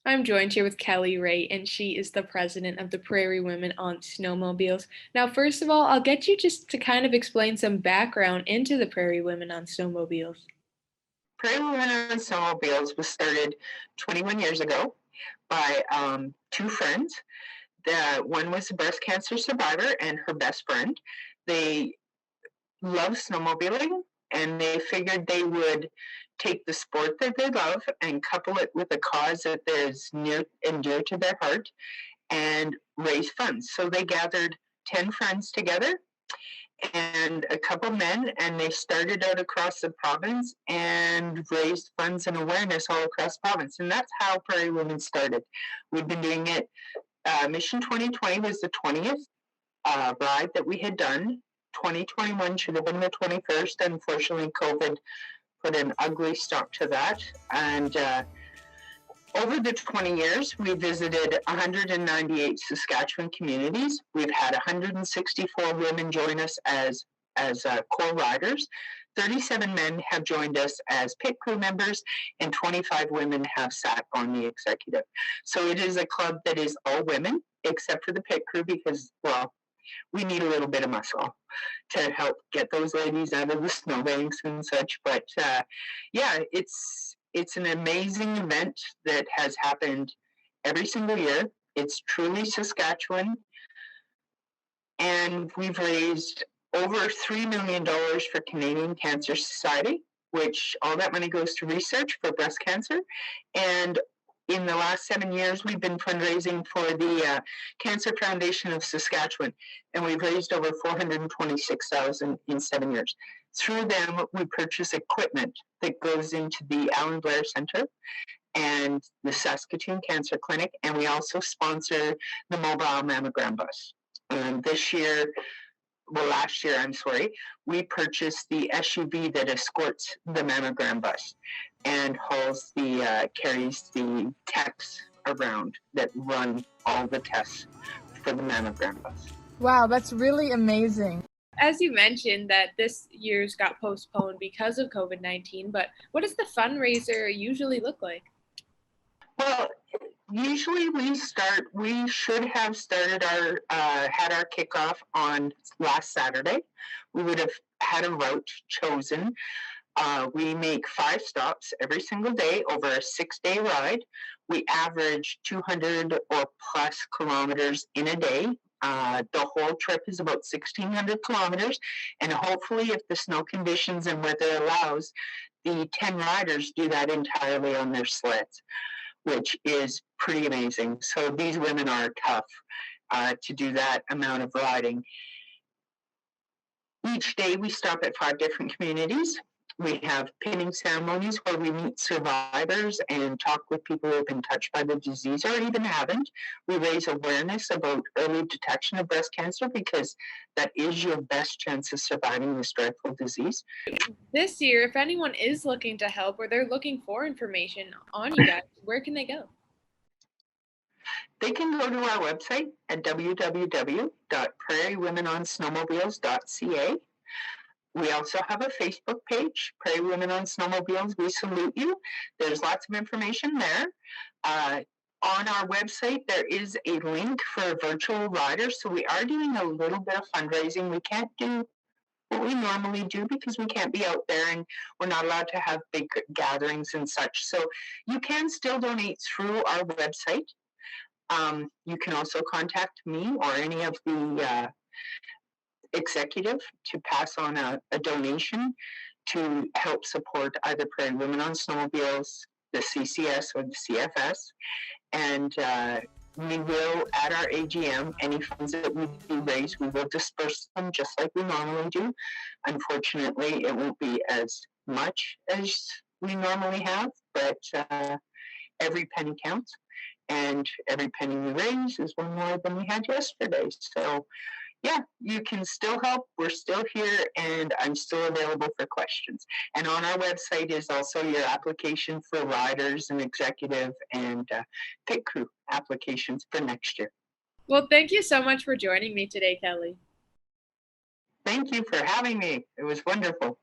I'm joined here with Kelly Ray, and she is the president of the Prairie Women on Snowmobiles. Now, first of all, I'll get you just to kind of explain some background into the Prairie Women on Snowmobiles. Prairie Women on Snowmobiles was started 21 years ago by two friends. One was a breast cancer survivor and her best friend. They love snowmobiling, and they figured they would take the sport that they love and couple it with a cause that is near and dear to their heart and raise funds. So they gathered 10 friends together and a couple men, and they started out across the province and raised funds and awareness all across the province. And that's how Prairie Women started. We've been doing it. Mission 2020 was the 20th ride that we had done. 2021 should have been the 21st. Unfortunately, COVID put an ugly stop to that. And over the 20 years, we visited 198 Saskatchewan communities. We've had 164 women join us as core riders. 37 men have joined us as pit crew members, and 25 women have sat on the executive. So it is a club that is all women, except for the pit crew, because, well, we need a little bit of muscle to help get those ladies out of the snowbanks and such. But yeah, it's an amazing event that has happened every single year. It's truly Saskatchewan, and we've raised over $3 million for Canadian Cancer Society, which all that money goes to research for breast cancer. And in the last 7 years, we've been fundraising for the Cancer Foundation of Saskatchewan, and we've raised over $426,000 in 7 years. Through them, we purchase equipment that goes into the Alan Blair Center and the Saskatoon Cancer Clinic, and we also sponsor the mobile mammogram bus. Last year, I'm sorry, we purchased the SUV that escorts the mammogram bus and carries the techs around that run all the tests for the mammogram bus. Wow, that's really amazing. As you mentioned that this year's got postponed because of COVID-19, but what does the fundraiser usually look like? Well, usually we should have started had our kickoff on last Saturday. We would have had a route chosen. We make 5 stops every single day over a 6-day ride. We average 200 or plus kilometers in a day. The whole trip is about 1,600 kilometers, and hopefully, if the snow conditions and weather allows, the 10 riders do that entirely on their sleds, which is pretty amazing. So these women are tough to do that amount of riding. Each day we stop at 5 different communities. We have pinning ceremonies where we meet survivors and talk with people who have been touched by the disease or even haven't. We raise awareness about early detection of breast cancer because that is your best chance of surviving this dreadful disease. This year, if anyone is looking to help or they're looking for information on you guys, where can they go? They can go to our website at www.prairiewomenonsnowmobiles.ca. We also have a Facebook page, Prairie Women on Snowmobiles. We salute you. There's lots of information there. On our website, there is a link for virtual riders. So we are doing a little bit of fundraising. We can't do what we normally do because we can't be out there and we're not allowed to have big gatherings and such. So you can still donate through our website. You can also contact me or any of the executive to pass on a donation to help support either Prairie Women on Snowmobiles, the CCS, or the CFS. And we will, at our AGM, any funds that we do raise, we will disperse them just like we normally do. Unfortunately, it won't be as much as we normally have, but every penny counts. And every penny we raise is one more than we had yesterday. So yeah, you can still help. We're still here, and I'm still available for questions. And on our website is also your application for riders and executive and pit crew applications for next year. Well, thank you so much for joining me today, Kelly. Thank you for having me. It was wonderful.